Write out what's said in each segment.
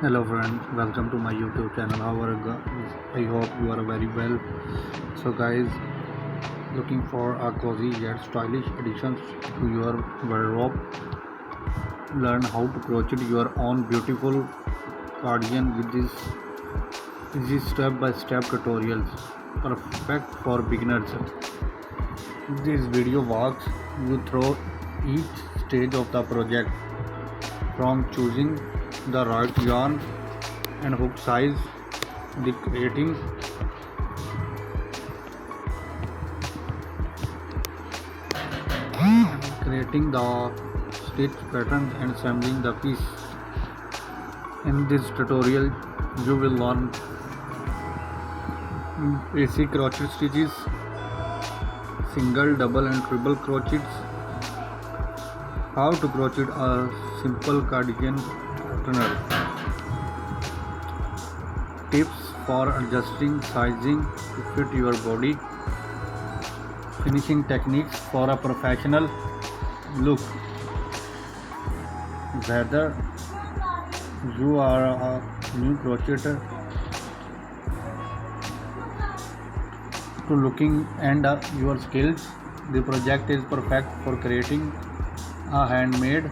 Hello friends, welcome to my YouTube channel. How are you guys? I hope you are very well. So guys, looking for a cozy yet stylish additions to your wardrobe. Learn how to crochet your own beautiful cardigan with this easy step-by-step tutorials. Perfect for beginners. This video walks you through each stage of the project, from choosing the right yarn and hook size, the creating the stitch patterns and assembling the piece. In this tutorial you will learn basic crochet stitches, single, double and triple crochets, how to crochet a simple cardigan pattern, tips for adjusting sizing to fit your body, finishing techniques for a professional look. Whether you are a new crocheter to looking and your skills, the project is perfect for creating a handmade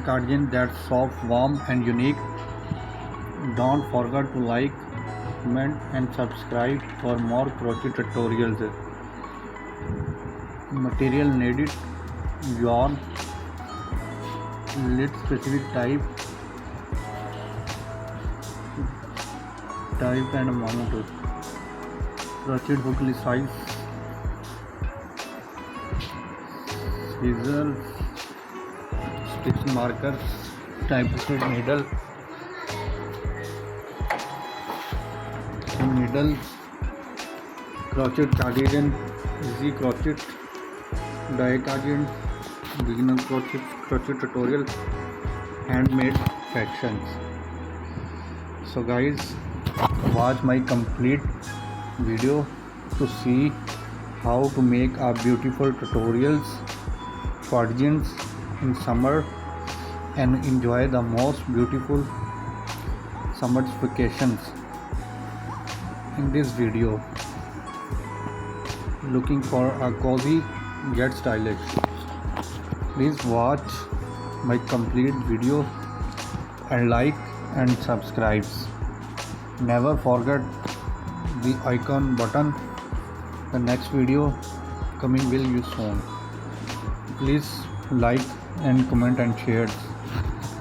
cardigan that's soft, warm and unique. Don't forget to like, comment and subscribe for more crochet tutorials. Material needed: yarn, lead specific type and amount, crochet hook size, scissors, stitch markers, Tapestry needle, crochet cardigan, easy crochet, die cardigan, beginner crochet tutorial, handmade sections. So guys, watch my complete video to see how to make a beautiful tutorials cardigans in summer and enjoy the most beautiful summer vacations. In this video, looking for a cozy yet stylish, please watch my complete video and like and subscribe. Never forget the icon button. The next video coming will you soon. Please like and comment and share.